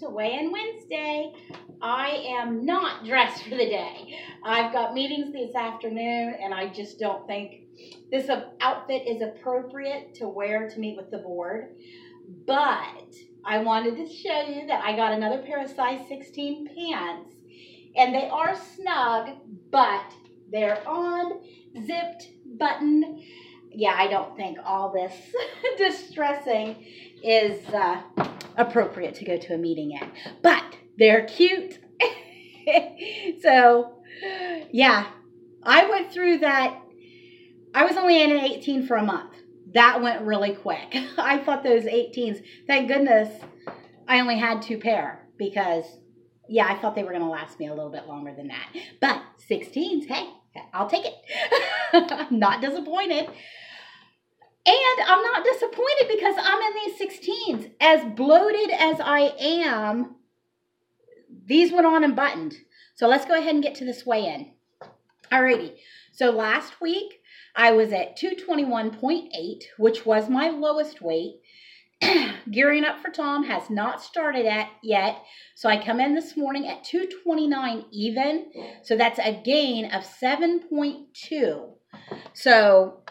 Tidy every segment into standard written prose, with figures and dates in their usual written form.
to Weigh-In Wednesday. I am not dressed for the day. I've got meetings this afternoon, and I just don't think this outfit is appropriate to wear to meet with the board. But I wanted to show you that I got another pair of size 16 pants, and they are snug, but they're on, zipped, buttoned. Yeah, I don't think all this distressing is appropriate to go to a meeting in. But they're cute. So, yeah, I went through that. I was only in an 18 for a month. That went really quick. I thought those 18s, thank goodness I only had 2 pair because, yeah, I thought they were going to last me a little bit longer than that. But 16s, hey, I'll take it. I'm not disappointed. And I'm not disappointed because I'm in these 16s. As bloated as I am, these went on and buttoned. So let's go ahead and get to this weigh-in. Alrighty. So last week, I was at 221.8, which was my lowest weight. Gearing up for Tom has not started yet. So I come in this morning at 229 even. So that's a gain of 7.2. So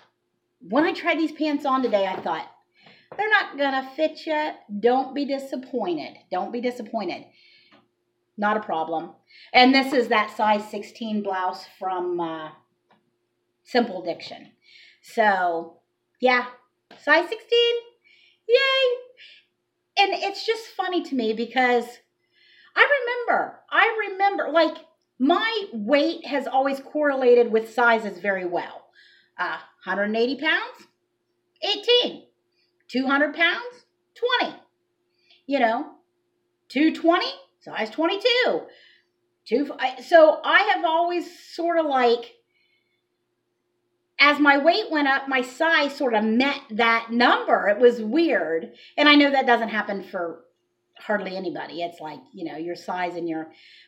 when I tried these pants on today, I thought, they're not going to fit you. Don't be disappointed. Don't be disappointed. Not a problem. And this is that size 16 blouse from Simple Diction. So, yeah, size 16, yay. And it's just funny to me because I remember, like, my weight has always correlated with sizes very well. 180 pounds, 18. 200 pounds, 20. 220, size 22. So I have always sort of like, as my weight went up, my size sort of met that number. It was weird. And I know that doesn't happen for hardly anybody. It's like, your size and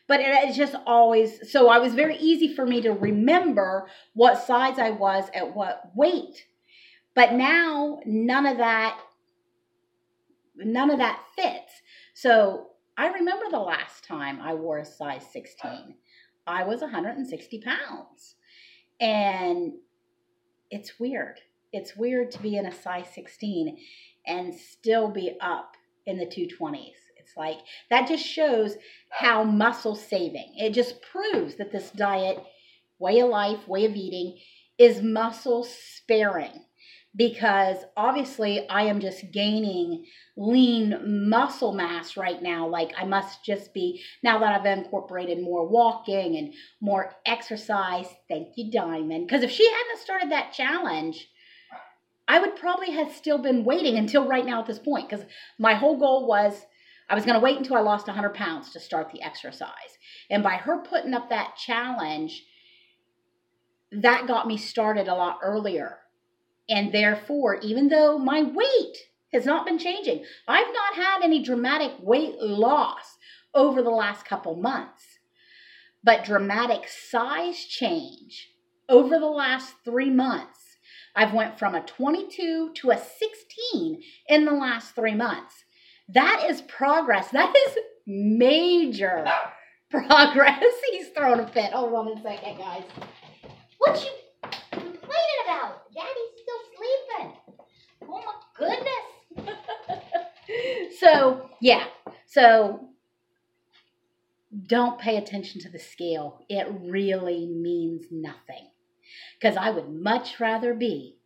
but it's just always, so it was very easy for me to remember what size I was at what weight. But now none of that fits. So I remember the last time I wore a size 16. I was 160 pounds. And it's weird. It's weird to be in a size 16 and still be up in the 220s. It's like, that just shows how muscle saving. It just proves that this diet, way of life, way of eating, is muscle sparing. Because obviously I am just gaining lean muscle mass right now. Like I must just be, now that I've incorporated more walking and more exercise. Thank you, Diamond. Because if she hadn't started that challenge, I would probably have still been waiting until right now at this point. Because my whole goal was I was going to wait until I lost 100 pounds to start the exercise. And by her putting up that challenge, that got me started a lot earlier. And therefore, even though my weight has not been changing, I've not had any dramatic weight loss over the last couple months. But dramatic size change over the last 3 months. I've went from a 22 to a 16 in the last 3 months. That is progress. That is major progress. He's throwing a fit. Hold on a second, guys. What you complaining about? Daddy's still sleeping. Oh my goodness. So, yeah. So, don't pay attention to the scale. It really means nothing. Because I would much rather be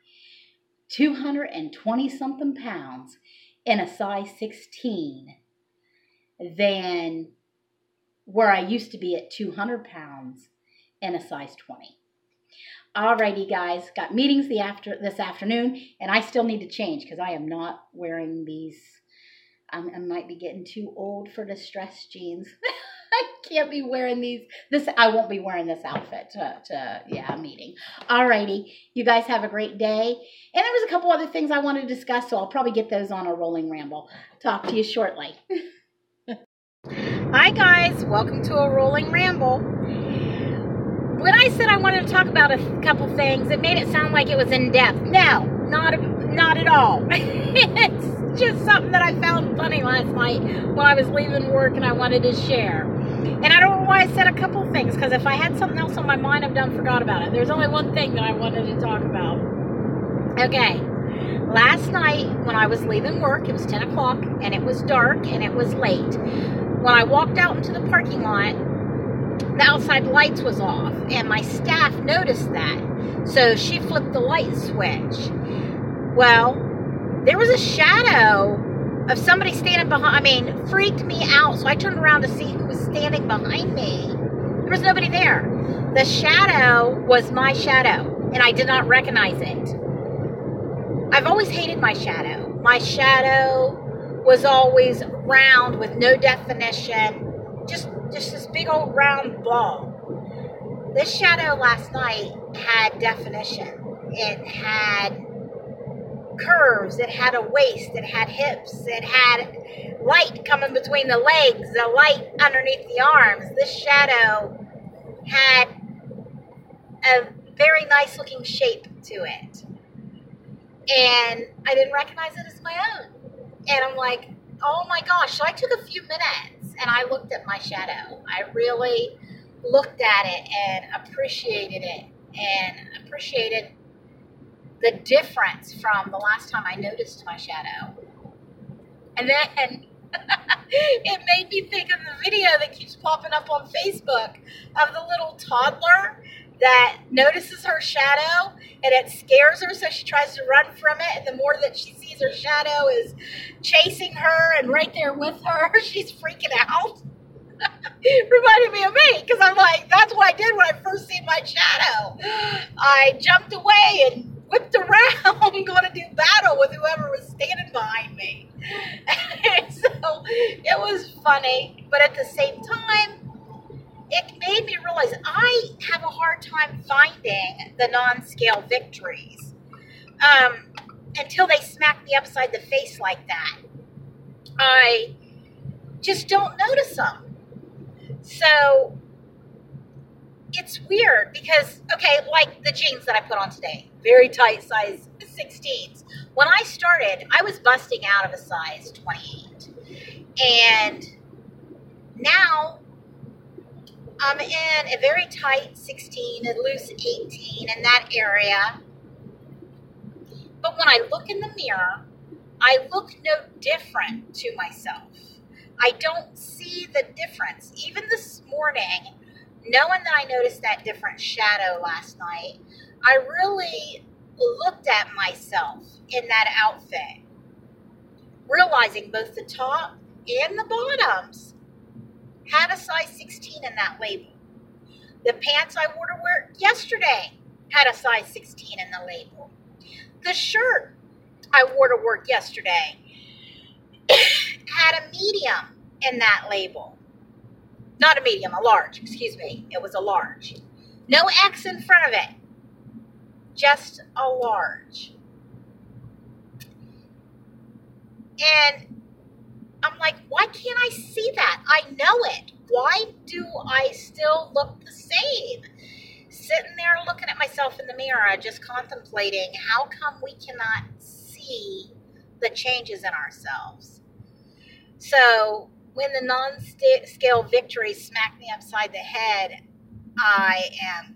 220 something pounds in a size 16 than where I used to be at 200 pounds in a size 20. Alrighty, guys, got meetings this afternoon, and I still need to change because I am not wearing these. I might be getting too old for distressed jeans. I can't be wearing these. I won't be wearing this outfit to a meeting. Alrighty, you guys have a great day. And there was a couple other things I wanted to discuss, so I'll probably get those on a rolling ramble. Talk to you shortly. Hi, guys. Welcome to a rolling ramble. When I said I wanted to talk about a couple things, it made it sound like it was in depth. No, not at all. It's just something that I found funny last night when I was leaving work and I wanted to share. And I don't know why I said a couple things, because if I had something else on my mind, I've done forgot about it. There's only one thing that I wanted to talk about. Okay. Last night when I was leaving work, it was 10 o'clock and it was dark and it was late. When I walked out into the parking lot, the outside lights was off and my staff noticed that. So she flipped the light switch. Well, there was a shadow of somebody standing behind, freaked me out. So I turned around to see who was standing behind me. There was nobody there. The shadow was my shadow and I did not recognize it. I've always hated my shadow. My shadow was always round with no definition. Just this big old round ball. This shadow last night had definition. It had curves. It had a waist. It had hips. It had light coming between the legs, the light underneath the arms. This shadow had a very nice looking shape to it. And I didn't recognize it as my own. And I'm like, oh my gosh. So I took a few minutes and I looked at my shadow. I really looked at it and appreciated it and appreciated the difference from the last time I noticed my shadow. And then it made me think of the video that keeps popping up on Facebook of the little toddler that notices her shadow and it scares her, so she tries to run from it, and the more that she sees her shadow is chasing her and right there with her, she's freaking out. Reminded me of me, because I'm like, that's what I did when I first seen my shadow. I jumped away and whipped around going to do battle with whoever was standing behind me. And so it was funny, but at the same time, it made me realize I have a hard time finding the non-scale victories until they smack me upside the face like that. I just don't notice them. So it's weird because, okay, like the jeans that I put on today, very tight size 16s. When I started, I was busting out of a size 28. And now I'm in a very tight 16, a loose 18 in that area. But when I look in the mirror, I look no different to myself. I don't see the difference. Even this morning, knowing that I noticed that different shadow last night, I really looked at myself in that outfit, realizing both the top and the bottoms had a size 16 in that label. The pants I wore to work yesterday had a size 16 in the label. The shirt I wore to work yesterday had a medium in that label. Not a medium, a large, excuse me. It was a large. No X in front of it. Just a large. And I'm like, why can't I see that? I know it. Why do I still look the same? Sitting there looking at myself in the mirror, just contemplating how come we cannot see the changes in ourselves. So when the non-scale victories smack me upside the head, I am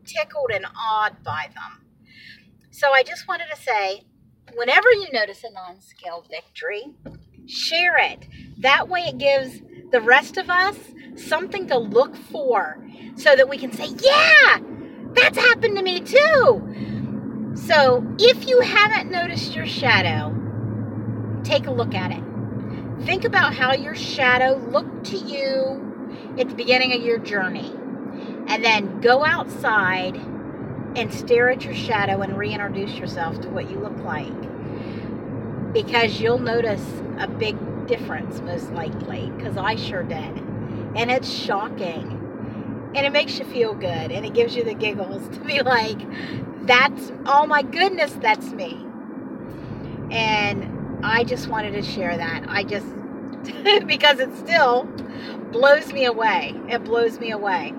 tickled and awed by them. So I just wanted to say, whenever you notice a non-scale victory, share it. That way it gives the rest of us something to look for so that we can say, yeah, that's happened to me too. So if you haven't noticed your shadow, take a look at it. Think about how your shadow looked to you at the beginning of your journey. And then go outside and stare at your shadow and reintroduce yourself to what you look like. Because you'll notice a big difference, most likely, because I sure did. And it's shocking. And it makes you feel good. And it gives you the giggles to be like, that's, oh my goodness, that's me. And I just wanted to share that. Because it still blows me away. It blows me away.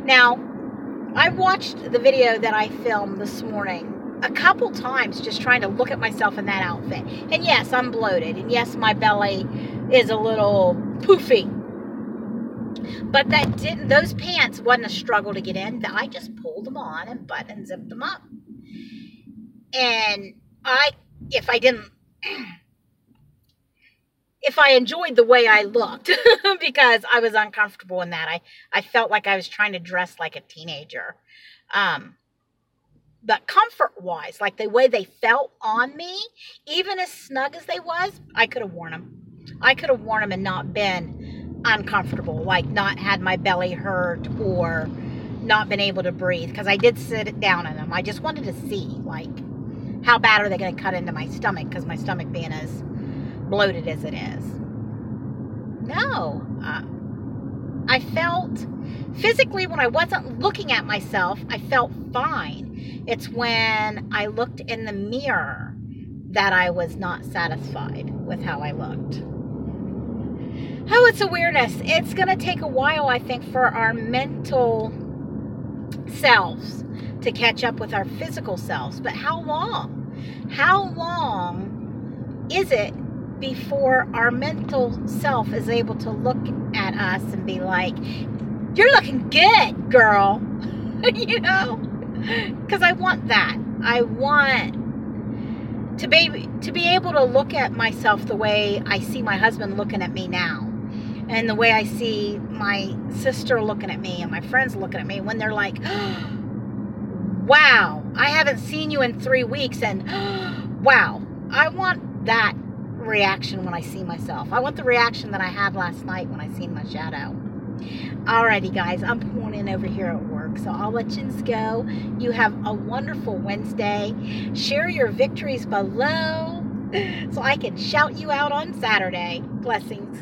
Now, I watched the video that I filmed this morning a couple times just trying to look at myself in that outfit. And yes, I'm bloated. And yes, my belly is a little poofy. But those pants wasn't a struggle to get in. I just pulled them on and buttoned and zipped them up. And if I enjoyed the way I looked, because I was uncomfortable in that, I felt like I was trying to dress like a teenager. But comfort-wise, like the way they felt on me, even as snug as they was, I could have worn them. I could have worn them and not been uncomfortable, like not had my belly hurt or not been able to breathe, because I did sit down in them. I just wanted to see, like, how bad are they going to cut into my stomach, because my stomach being as bloated as it is. No. I felt, physically, when I wasn't looking at myself, I felt fine. It's when I looked in the mirror that I was not satisfied with how I looked. Oh, it's awareness. It's going to take a while, I think, for our mental selves to catch up with our physical selves. But how long? How long is it before our mental self is able to look at us and be like, you're looking good, girl? You know? Because I want that. I want to be able to look at myself the way I see my husband looking at me now. And the way I see my sister looking at me and my friends looking at me when they're like, wow, I haven't seen you in 3 weeks, and wow. I want that reaction when I see myself. I want the reaction that I had last night when I seen my shadow. Alrighty, guys, I'm pulling in over here at work, so I'll let you go. You have a wonderful Wednesday. Share your victories below so I can shout you out on Saturday. Blessings.